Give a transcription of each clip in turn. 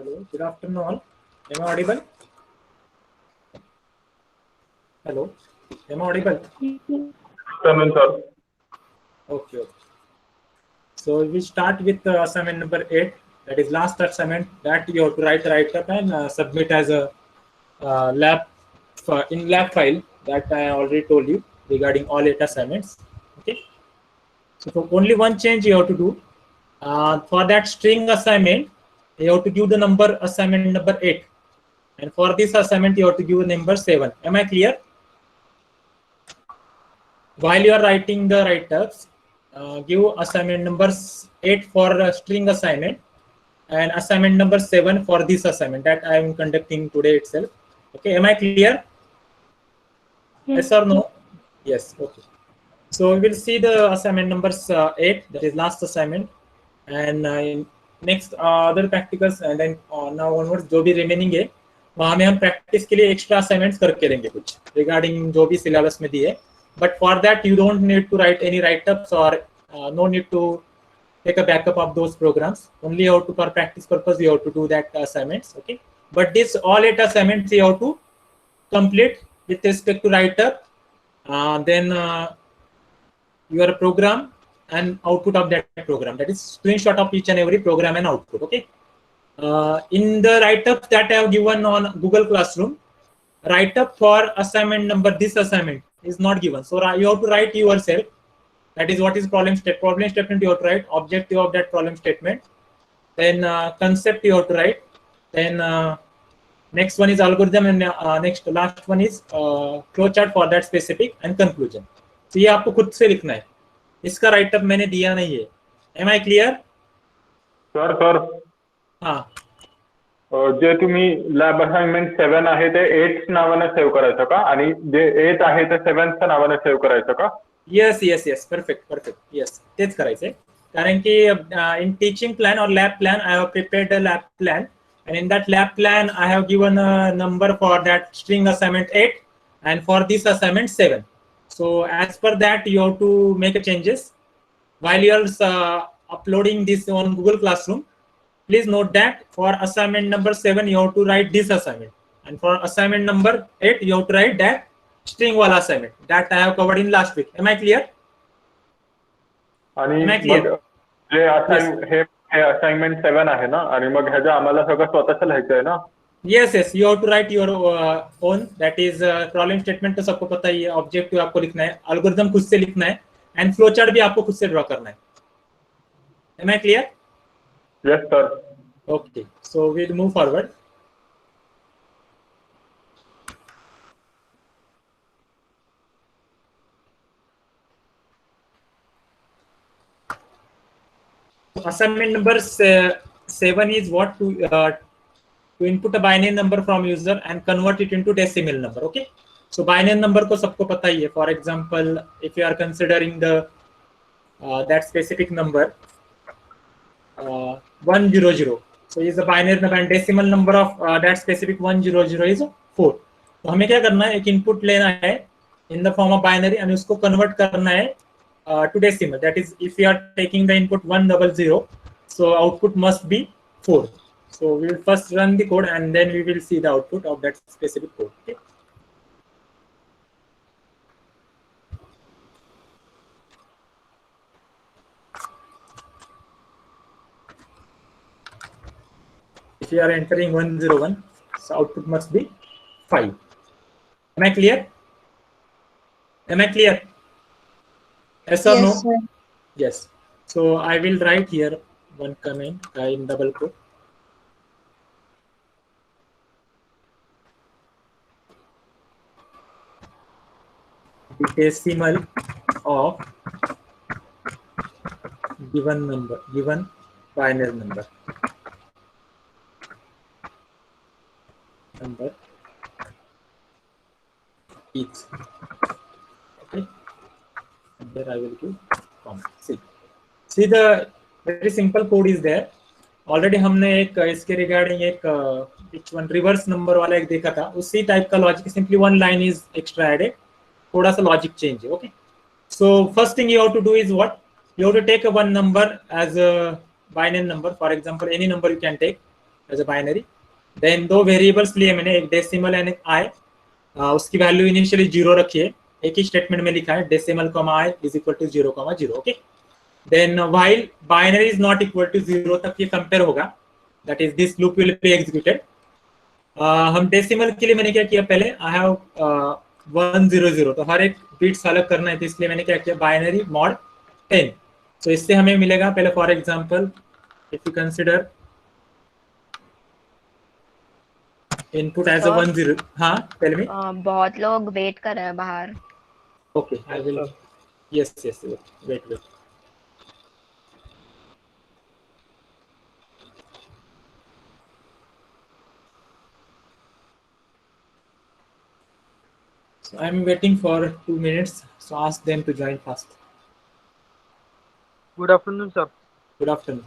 Hello, good afternoon all. Am I audible? Hello, am I audible? Afternoon, sir. Okay. So we start with assignment number 8. That is last assignment that you have to write up and submit as a lab in lab file that I already told you regarding all 8 assignments. Okay. So for only one change you have to do. For that string assignment, you have to give the number assignment number 8. And for this assignment, you have to give number 7. Am I clear? While you are writing the write-ups, give assignment numbers 8 for string assignment and assignment number 7 for this assignment that I am conducting today itself. Okay, am I clear? Yes or no? Yes, okay. So we will see the assignment numbers 8, that is last assignment, and in next other practicals, and then now onwards जो भी remaining है वहाँ में हम practice के लिए extra assignments करके देंगे कुछ regarding जो भी syllabus में दिए. But for that you don't need to write any write-ups or no need to take a backup of those programs. Only you have to, for practice purpose, you have to do that assignments. Okay, but this all 8 assignments you have to complete with respect to write-up. Then your program and output of that program, that is screenshot of each and every program and output. Okay, in the write-ups that I have given on Google Classroom, write-up for assignment number, this assignment is not given, so you have to write yourself. That is what is problem statement you have to write, objective of that problem statement, then concept you have to write, then next one is algorithm, and next last one is flowchart for that specific, and conclusion. So ये आपको खुद से लिखना है, इसका right up मैंने दिया नहीं है. Am I clear? सर हाँ, जे तुम्ही लॅब असाइनमेंट 7 आहे ते 8 नावाने सेव्ह करायचं का आणि जे 8 आहे ते 7 च्या नावाने सेव्ह करायचं का? yes, perfect, yes, तेच करायचंय. कारण की in teaching plan or lab plan I have prepared a lab plan, and in that lab plan I have given a number for that string assignment 8 and for this assignment 7. So as per that you have to make a changes while you are uploading this on Google Classroom. Please note that for assignment number 7 you have to write this assignment, and for assignment number 8 you have to write that string wala assignment that I have covered in last week. Am I clear? आणि मग जे हे assignment 7 आहे ना, आणि मग ह्याचं आम्हाला सगळं स्वतःच लिहायचं आहे ना? Yes, you have to write your own. That is problem statement तो सबको पता ही है, ऑब्जेक्टिव आपको लिखना है, एल्गोरिथम खुद से लिखना है, एंड फ्लो चार्ट भी आपको खुद से ड्रॉ करना है. Am I clear? Yes, sir. Okay, so we'll move forward. Assignment number 7 is what to input a binary number from user and convert it into decimal number. Okay, so binary number को सबको पता ही है. For example, if you are considering the that specific number 100, so is the binary number, and decimal number of that specific 100 is 4. तो हमें क्या करना है, एक इनपुट लेना है in the form of binary and उसको convert करना है to decimal. That is, if we are taking the input 100, so output must be 4. So we will first run the code and then we will see the output of that specific code. Okay. If you are entering 101, so output must be 5. Am I clear? Yes or no? Sir. Yes. So I will write here one comment in double quote. The decimal of given binary number each. Okay, and there I will give comma. See the very simple code is there. Already हमने एक इसके regarding एक which one reverse number वाला एक देखा था, उसी type का logic, simply one line is extra added, थोड़ा सा लॉजिक चेंज है. Okay, so first thing you have to do is what? You have to take a one number as a binary number. For example, any number you can take, as a binary. Then दो variables लिए मैंने, एक decimal and एक आई। उसकी value initially 0 रखी है, एक ही statement में लिखा है decimal comma I is equal to 0,0। Okay, then while binary is not equal to 0 तक ये कंपेयर होगा, that is this loop will be executed. हम डेसिमल के लिए मैंने क्या किया, पहले आई हैव 100, तो हर एक बिट्स अलग करना है, तो इसलिए मैंने क्या किया, बाइनरी मॉड 10। तो इससे हमें मिलेगा, पहले for example if you consider input as a 10। हाँ टेल मी। बहुत लोग वेट कर रहे हैं बाहर। Okay I will, yes yes, wait wait. So I'm waiting for 2 minutes, so ask them to join fast. Good afternoon, sir. Good afternoon.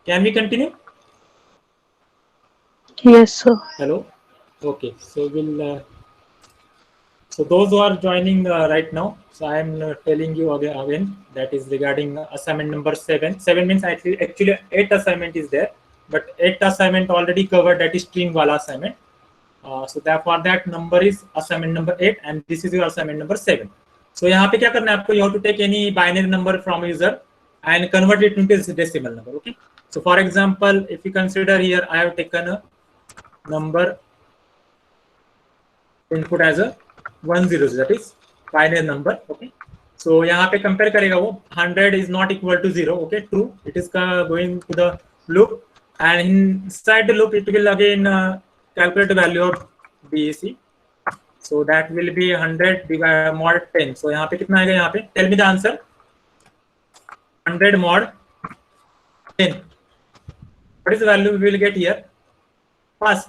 Can we continue? Yes, sir. Hello. Okay, so we'll. So those who are joining right now, so I am telling you again that is regarding assignment number 7. 7 means actually 8 assignment is there, but 8 assignment already covered, that is string wala assignment. So therefore that number is assignment number 8 and this is your assignment number 7. So यहाँ पे क्या करना है आपको, you have to take any binary number from user and convert it into decimal number. Okay. So for example, if you consider here, I have taken a number input as a 100, that is binary number. Okay. So यहाँ पे compare करेगा वो 100 is not equal to 0. Okay, true. It is going to the loop and inside the loop it will again calculate the value of BEC. So that will be 100 divided mod 10. So यहाँ पे कितना आएगा, यहाँ पे tell me the answer. 100 mod 10. What is the value we will get here? First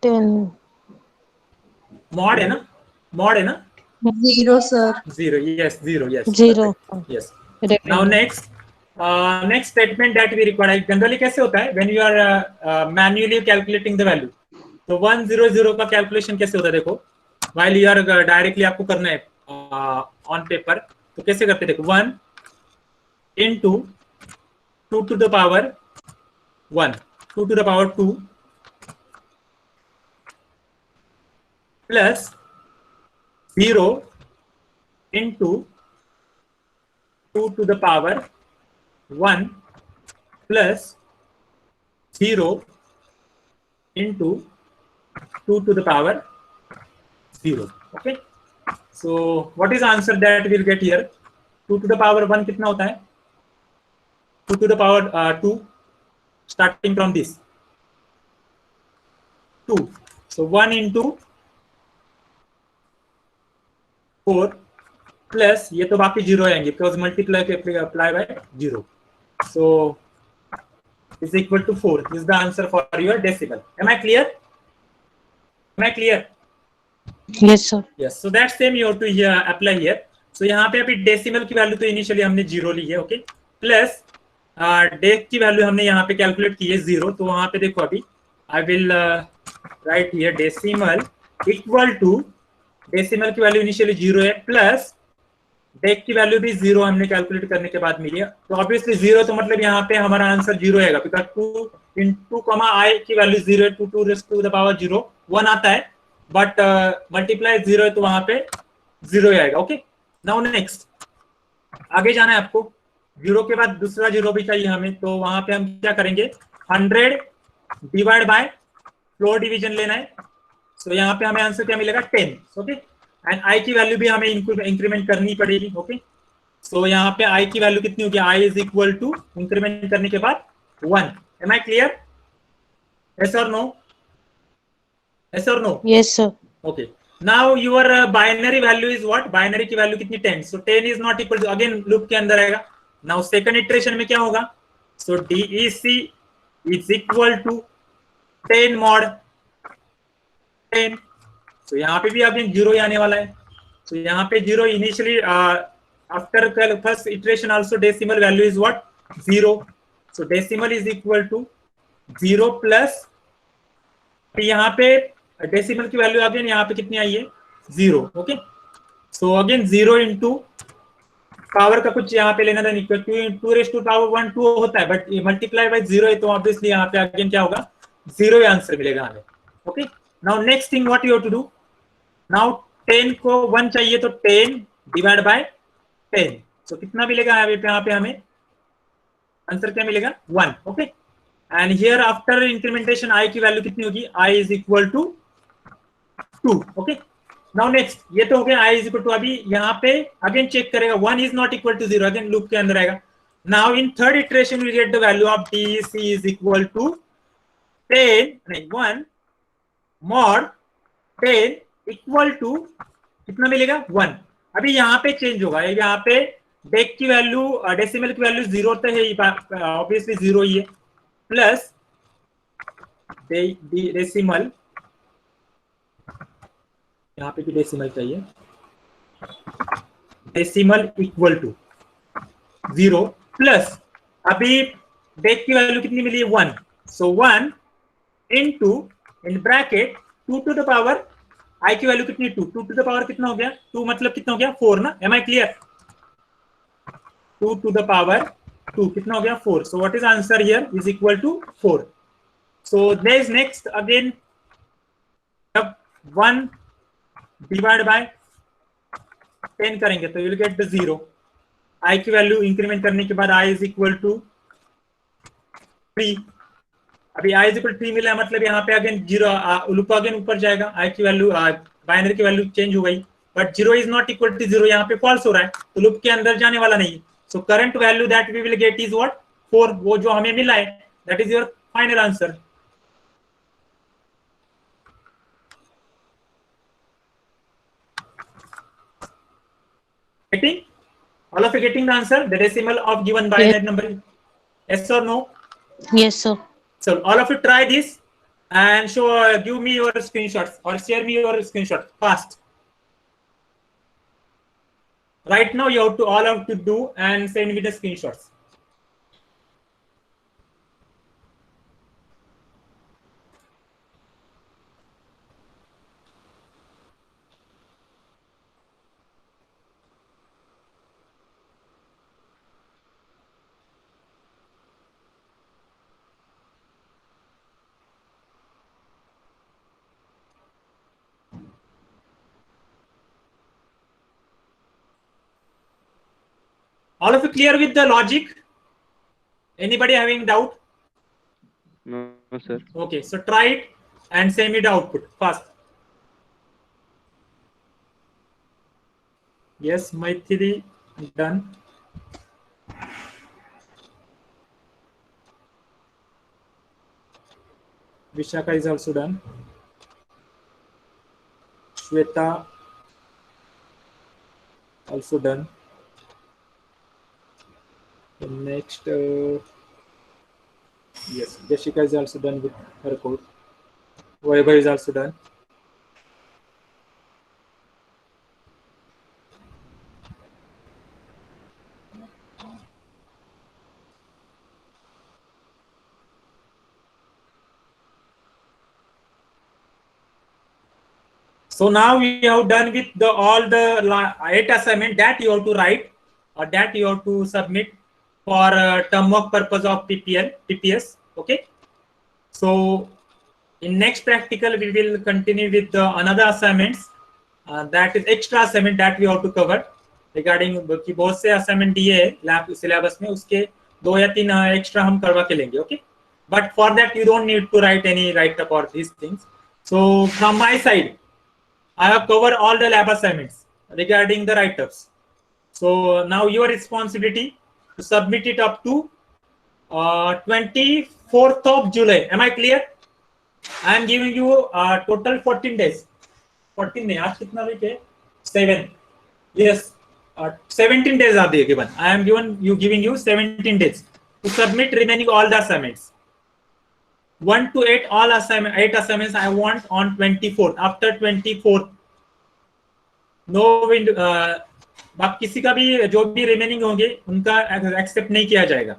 10. mod है ना, mod है ना, 0, sir. 0. Yes, 0. Yes. 0. Perfect. Yes. Now next statement that we require. Generally कैसे होता है, when you are manually calculating the value, तो 100 का calculation कैसे होता है, देखो while you are डायरेक्टली आपको करना है ऑन पेपर, तो कैसे करते हैं, देखो 1 into 2 to the power 1, 2 to the power 2 plus 0 into 2 to the power 1 plus 0 into 2 to the power 0. Okay. So what is the answer that we'll get here? 2 to the power 1 कितना होता है? 2 to the power 2, starting from this 2. So 1 into 4 plus ये तो बाकी 0 आएंगे because multiply apply by 0. So is equal to 4. This is the answer for your decimal. Am I clear? Am I clear? Yes, sir. Yes. So that same you have to apply here. So यहाँ पे अभी decimal की value तो initially हमने 0 ली है, okay, plus deck की value हमने यहाँ पे कैलकुलेट की है 0, तो वहाँ पे देखो अभी I will write here decimal equal to, decimal की वैल्यू इनिशियली 0 है, प्लस डेक की वैल्यू भी 0 हमने कैलकुलेट करने के बाद मिली है, तो ऑब्वियसली 0 तो मतलब यहाँ पे हमारा आंसर 0 आएगा, बिकॉज 2 इंटू कॉमा आई की वैल्यू 0 है, 2 रेज़ टू द पावर 0 1 आता है, बट मल्टीप्लाई 0 है तो वहां पे 0 ही आएगा। ओके, नाउ नेक्स्ट आगे जाना है आपको, 0 के बाद दूसरा 0 भी चाहिए हमें, तो वहां पे हम क्या करेंगे, 100 डिवाइड बाय फ्लोर डिवीजन लेना है, तो यहाँ पे हमें आंसर क्या मिलेगा 10। ओके, एंड आई की वैल्यू भी हमें इंक्रीमेंट करनी पड़ेगी। ओके, सो यहाँ पे आई की वैल्यू कितनी होगी, I is equal to increment करने के बाद 1। Am I clear? यस और नो? यस और no? Yes, sir. Okay, now your binary value is what, binary की वैल्यू कितनी 10, so 10 is not equal to, again loop के अंदर आएगा। नाउ सेकंड इटरेशन में क्या होगा, so DEC is equal to 10 mod 10, तो यहाँ पे भी अगेन 0 ही आने वाला है, तो यहाँ पे 0 initially after first iteration also decimal value is what 0, so decimal is equal to 0 plus, यहाँ पे डेसिमल की वैल्यू अगेन यहाँ पे कितनी आई है 0। Okay, so again 0 into power का कुछ यहाँ पे लेना था नहीं, क्योंकि 2 रेज़ टू पावर 1 2 होता है, बट मल्टीप्लाई बाय 0 है, तो ऑब्वियसली यहाँ पे अगेन क्या होगा 0 ही आंसर मिलेगा हमें। Okay, now next thing what you have to do, now 10 को 1 चाहिए, तो 10 डिवाइड बाय 10, तो कितना मिलेगा यहाँ पे हमें आंसर क्या मिलेगा 1। Okay, and here after incrementation I की वैल्यू कितनी होगी, I is equal to 2। Okay, now next, ये तो हो गया आई इज इक्वल टू, अभी यहाँ पे अगेन चेक करेगा 1 is not equal to 0, again loop के अंदर आएगा। Now in third iteration we get the value of DC is equal to 10 नहीं 1 मॉड 10 इक्वल टू कितना मिलेगा 1। अभी यहाँ पे चेंज होगा, यहाँ पे डेक की वैल्यू डेसिमल की वैल्यू 0 तो है, ऑब्वियसली 0 ही है, प्लस डेसिमल, यहाँ पे भी डेसिमल चाहिए, डेसिमल इक्वल टू 0 प्लस, अभी डेक की वैल्यू कितनी मिली है 1, so 1 into in bracket 2 to the power I की वैल्यू कितनी 2 टू द पावर कितना हो गया 2 मतलब कितना हो गया 4 ना, am I clear, 2 to the power 2 कितना हो गया 4, so what is answer here is equal to 4। So there is next again, जब 1 डिवाइड बाय 10 करेंगे तो you will get the 0, I की वैल्यू इंक्रीमेंट करने के बाद आई इज इक्वल टू 3, अभी आई इज इक्वल 3 मिला, मतलब यहाँ पे अगेन 0 लूप अगेन ऊपर जाएगा, आई की वैल्यू बाइनरी की वैल्यू चेंज हो गई, but 0 is not equal to 0, यहाँ पे फॉल्स हो रहा है, तो लूप के अंदर जाने वाला नहीं, so current value that we will get is what 4, वो जो हमें मिला है that is your final answer. Getting? All of you getting the answer? The decimal of given binary number? Yes or no? Yes, sir. So all of you try this and show, give me your screenshots or share me your screenshot fast. Right now you have to all have to do and send me the screenshots. All of you clear with the logic? Anybody having doubt? No, sir. Okay, so try it and send me the output fast. Yes, Maithili done. Vishaka is also done. Shweta also done. The next, yes, Jessica is also done with her code. Vaibhav is also done. So now we have done with the all the 8 assignment that you have to write or that you have to submit for term work purpose of PPS. Okay. So in next practical we will continue with the another assignments that is extra assignment that we have to cover regarding कि बहुत से assignment दिए हैं lab syllabus में, उसके 2 या 3 extra हम करवा के लेंगे. Okay. But for that you don't need to write any write up or these things. So from my side I have covered all the lab assignments regarding the write-ups. So now your responsibility to submit it up to 24th of July. Am I clear? I am giving you total 14 days. 14 नहीं, आज कितना week है? 7. Yes, 17 days are there given. I am giving you 17 days to submit remaining all the assignments. 1 to 8 all assignment 8 assignments I want on 24th. After 24th no बाकी किसी का भी जो भी रिमेनिंग होंगे उनका एक्सेप्ट नहीं किया जाएगा.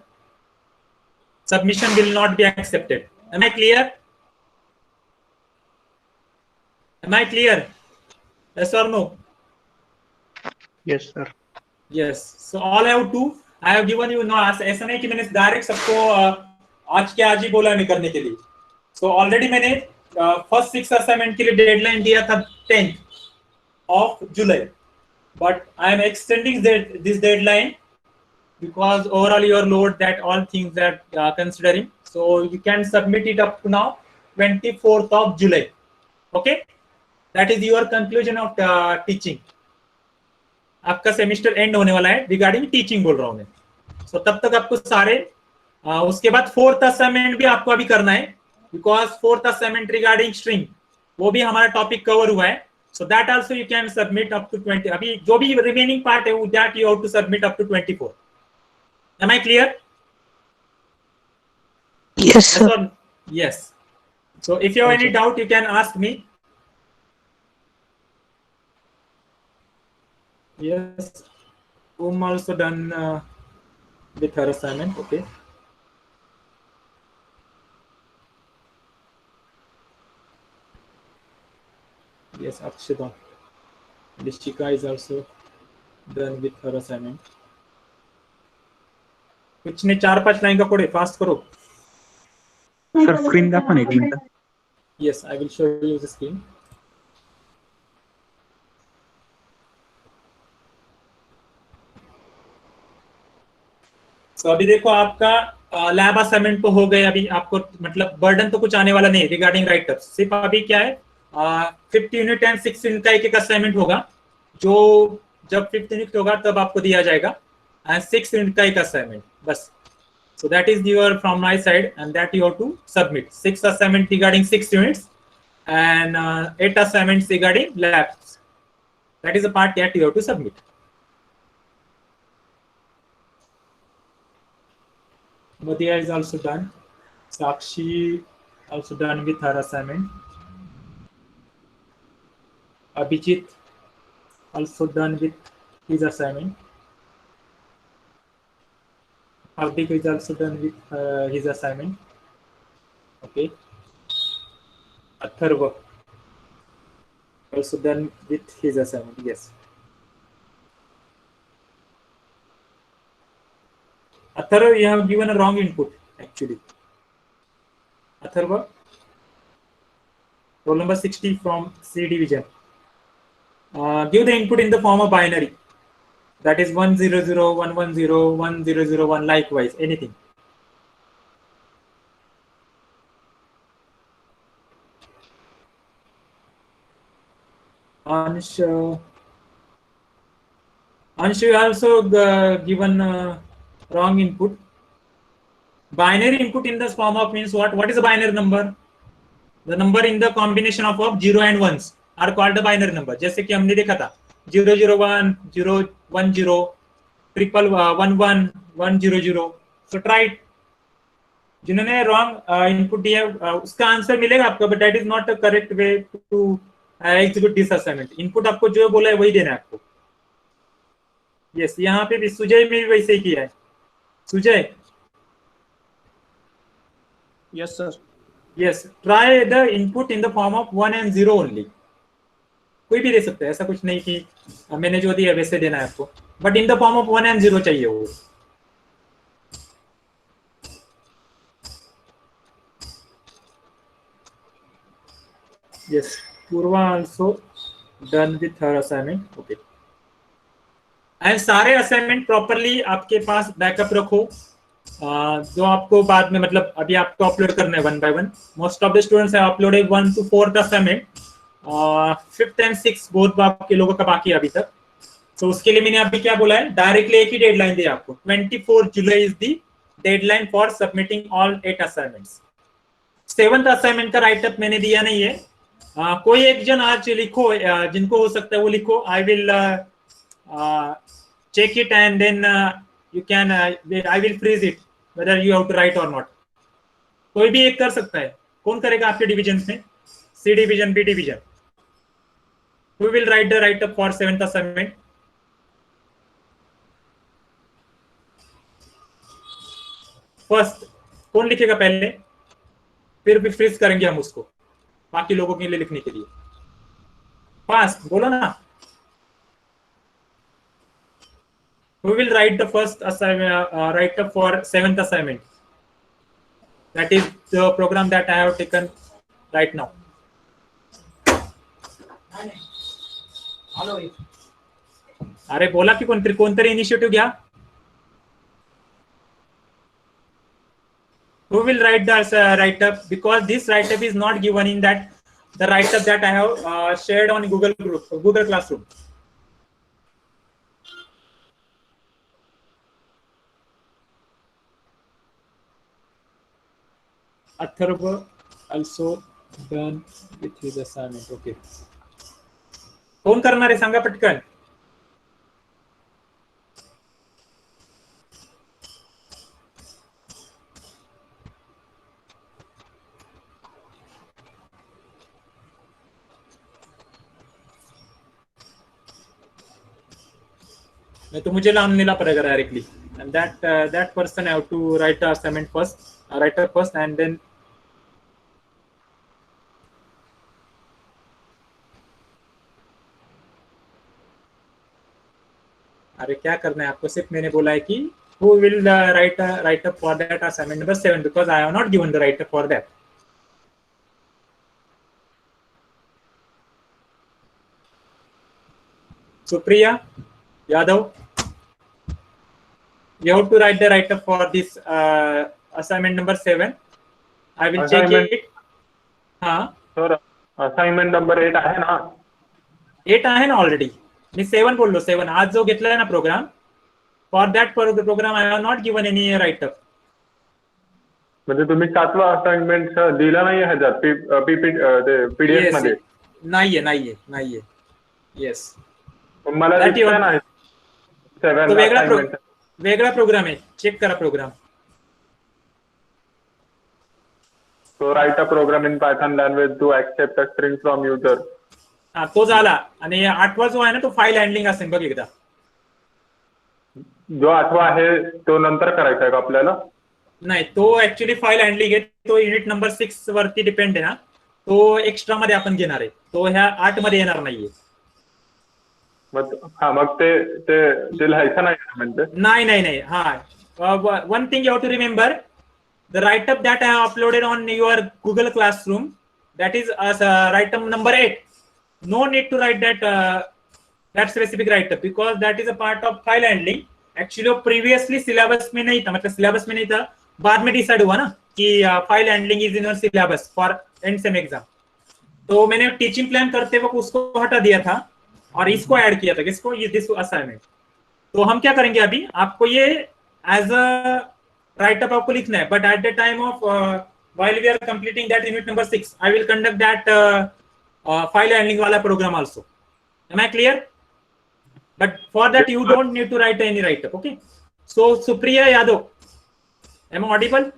Submission will not be accepted. Am I clear? Am I clear? Yes or no? Yes, sir. Yes. So all I have to I have given you no, ऐसा नहीं कि मैंने डायरेक्ट सबको आज के आज ही बोला है करने के लिए. So already मैंने फर्स्ट 6 असाइनमेंट के लिए डेडलाइन दिया था 10th of July, but I am extending this deadline because overall your load that all things that considering, so you can submit it up to now 24th of July. Okay, that is your conclusion of teaching. आपका semester and होने वाला है regarding teaching बोल रहा हूं मैं. So तब तक आपको सारे उसके बाद 4th असाइनमेंट भी आपको अभी करना है because 4th assignment regarding string वो भी हमारा टॉपिक कवर हुआ है. So that also you can submit up to 20. अभी जो भी remaining part है वो that you have to submit up to 24. Am I clear? Yes, sir. Yes. So if you have any doubt you can ask me. Yes. Also done with her assignment. Okay. Yes, Akshita. Dishika is also done with her assignment. कुछ ने 4-5 line का code है, fast करो. Sir screen दाखवा ना टीमचा. Yes, I will show you the screen. So अभी देखो आपका लैब असाइनमेंट तो हो गए. अभी आपको मतलब बर्डन तो कुछ आने वाला नहीं रिगार्डिंग राइट अप. सिर्फ अभी क्या है 50 यूनिट एंड 6 यूनिट का एक असाइनमेंट होगा जो जब 5th यूनिट होगा तब आपको दिया जाएगा एंड 6 यूनिट का एक असाइनमेंट बस. So that is your from my side and that you have to submit 6 assignment regarding 6 units and 8 assignments regarding labs. That is the part that you have to submit. Madhya is also done. Sakshi also done with her assignment. Abhijit also done with his assignment. Hardik is also done with his assignment. Okay. Atharva also done with his assignment. Yes. Atharva, you have given a wrong input actually. Atharva, roll number 60 from C division. Give the input in the form of binary. That is 100, 110, 1001, likewise, anything. Ansh, you also given wrong input. Binary input in the form of means what? What is a binary number? The number in the combination of 0 and 1s are called the binary number. जैसे कि हमने देखा था 001, 010, 1111, 100. So try it. जिन्होंने wrong input दिया उसका answer मिलेगा आपको, but that is not a correct way to execute this assignment. Input आपको जो बोला है वही देना है आपको. Yes, यहाँ पे भी सुजय में भी वैसे ही किया है. Sujay. Yes, sir. Yes, try the input in the form of 1 and 0 only. कोई भी दे सकते हैं, ऐसा कुछ नहीं कि मैंने जो दिया वैसे देना है आपको, but in the form of 1 and 0 चाहिए वो। Yes, Purva also done with her assignment. Okay. And सारे असाइनमेंट प्रॉपरली आपके पास बैकअप रखो, जो आपको बाद में मतलब अभी आपको अपलोड करना है 1 by 1। Most of the students have uploaded 1 to 4th assignment, 5th and 6th both आपके लोगों का बाकी है अभी तक। तो उसके लिए मैंने अभी क्या बोला है, डायरेक्टली एक ही डेडलाइन दी आपको, 24 जुलाई is the deadline for submitting all 8 assignments. 7th assignment का राइटअप मैंने दिया नहीं है, कोई एक जन आज लिखो, जिनको हो सकता है वो लिखो। I will check it and then you can I will freeze it whether you have to write or not। कोई भी एक कर सकता है। कौन करेगा आपके डिवीजन में? C division, B division. who will write the write up for 7th assignment? First कौन लिखेगा पहले, फिर भी फ्रीज करेंगे हम उसको बाकी लोगों के लिए लिखने के लिए। फास्ट बोलो ना। Who will write the first assignment, write up for 7th assignment? That is the program that I have taken right now. अरे बोला कि कोणतरी इनिशिएटिव्ह घ्या। Who will write the write up, because this write up is not given in that the write up that I have shared on Google Classroom. Atharva also done with his assignment. Okay. कौन करणार आहे सांगा पटकन। नहीं तो मुझे नाम लेना पड़ेगा directly, and that person have to write the assignment first, write up first and then अरे क्या करना है आपको, सिर्फ मैंने बोला है कि who will write up for that assignment number 7 because I have not given the write up for that. Supriya Yadav, you have to write the write up for this assignment number 7. I will Assignment. check it. हाँ sir assignment number 8 आहे ना? 8 आहे ना already, मी 7 बोललो। 7 आज जो घेतलाय ना program, for that program I have not given any write up. म्हणजे तुम्ही 7वा असाइनमेंट दिला नाही ह्याच्यात पीडीएफ मध्ये? नाहीये। येस, मला That दिसतंय you- ना 7 तो असाइनमेंट। वेगळा प्रोग्राम आहे, चेक करा programme. So write a program in Python language to accept a string from user. हा तो झाला, आणि 8वा जो आहे ना तो फाईल हँडलिंग असेल बघ एकदा। जो 8वा आहे तो नंतर करायचा आहे का आपल्याला? नाही, तो ऍक्च्युली फाईल हँडलिंग आहे, तो युनिट नंबर 6 वरती डिपेंड आहे ना, तो एक्स्ट्रा मध्ये आपण घेणार आहे, तो ह्या 8 मध्ये येणार नाहीये। मग ते लिहायचं नाही म्हणजे? नाही हा, one thing you have to remember, the write up that I have uploaded on your Google Classroom, that is write up number 8. No need to write that specific write up because that is a part of file handling. Actually previously syllabus में नहीं था, मतलब syllabus में नहीं था, बाद में decide हुआ ना कि file handling is in your syllabus for and same exam. तो मैंने टीचिंग प्लान करते वक्त उसको हटा दिया था और इसको ऐड किया था, किसको, ये दिस असाइनमेंट। तो हम क्या करेंगे अभी, आपको ये एज अ राइटअप आपको लिखना है, but at the time of while we are completing that unit number 6, I will conduct that file handling wala program also. Am I clear? But for that you don't need to write any write-up. Okay. So Supriya Yadav, am I audible?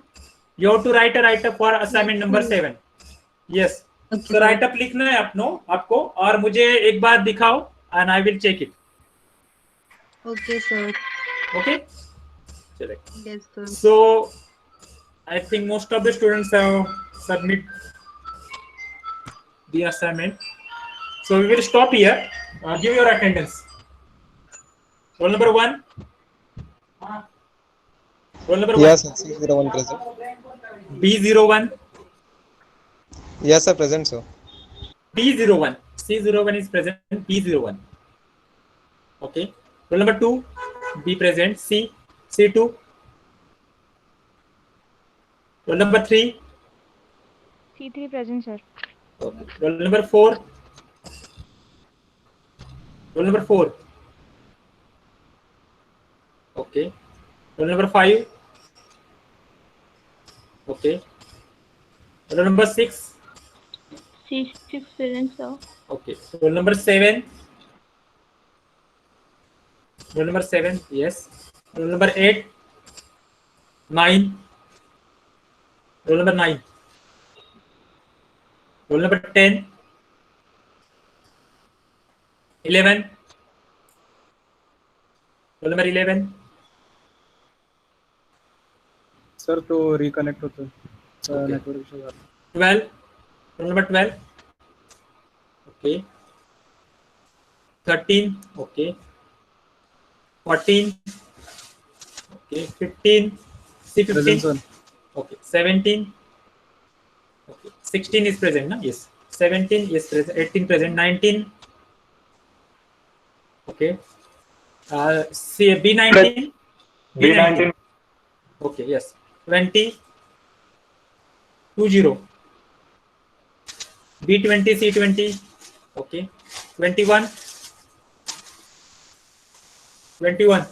You have to write a write-up for assignment number 7. Yes. Okay. So write-up लिखना है आपको और मुझे एक बार दिखाओ and I will check it. Okay, sir. Okay. चले. Yes, sir. So I think most of the students have submit the assignment. So we will stop here. Give your attendance. Roll number 1. Roll number 1. Yes, sir. 601 present. B01. Yes, sir. Present, sir. P01. C01 is present. P01. Okay. Roll number 2. Be present. C2. Roll number 3. C3 present, sir. Okay. Roll number 4. Roll number 4. Okay. Roll number 5. Okay. Roll number 6. C6 present, sir. Okay. Roll number 7. Roll number 7. Yes. Roll number 8. 9. Roll number 9. Roll number 10. 11. Roll number 11. Sir तो reconnect होतो Okay. Network issue झाला 12. Roll number 12. Okay. 13. Okay. 14. Okay. 15. Present C15. Sir Okay. 17. Okay. 16 is present, no? Yes. 17 is present. 18 present. 19. Okay. C B19. B19. Okay. Yes. 20. 20. B20. C20. Okay. 21. 21.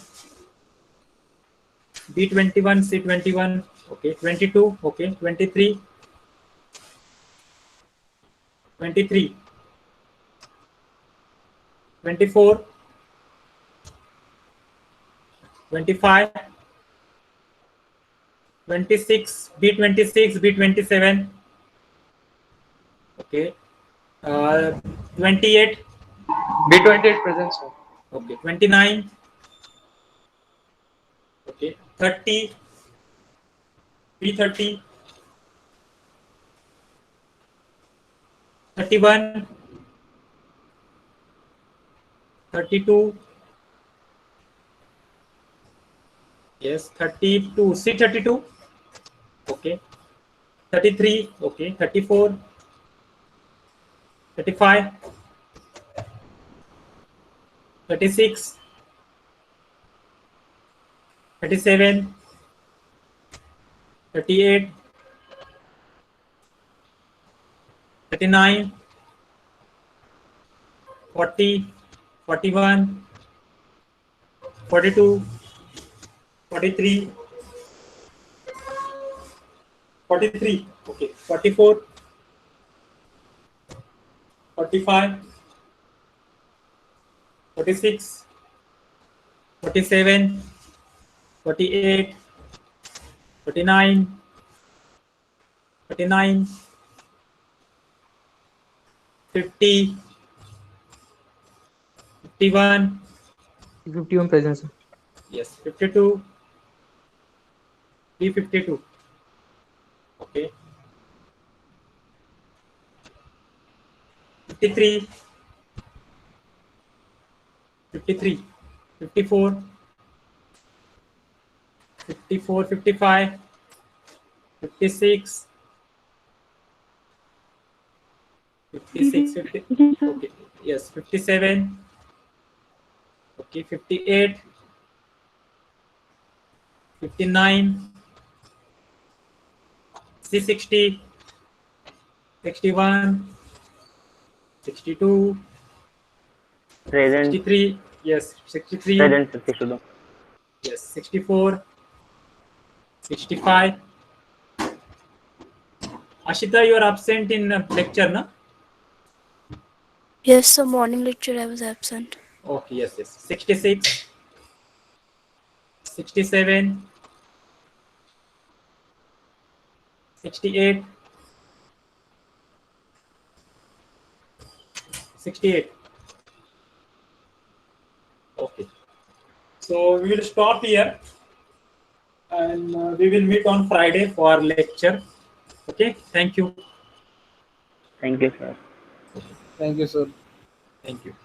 B21. C21. Okay. 22. Okay. 23. 23. 24. 25. 26. B26. B27. Okay. 28. B28 present, sir. Okay. 29. Okay. 30. B30. 31. 32. Yes. 32. C32. Okay. 33. Okay. 34. 35. 36. 37. 38. 39. 40. 41. 42. 43. 43. Okay. 44. 45. 46. 47. 48. 49. 49. 50. 51. 51 present, sir. Yes. 52. B52. Okay. 53. 53. 54. 54. 55. 56. 56. 50. Present, sir. Okay. Yes. 57. Okay. 58. 59. C60. 61. 62. Present. 63. Yes. 63. Present, sir. 62. Yes. 64. 65. Ashita, you are absent in lecture, na? Yes, sir. Morning lecture I was absent. Okay, yes, yes. 66. 67. 68. 68. Okay. So we will stop here and we will meet on Friday for lecture. Okay. Thank you. Thank you, sir. Thank you sir Thank you.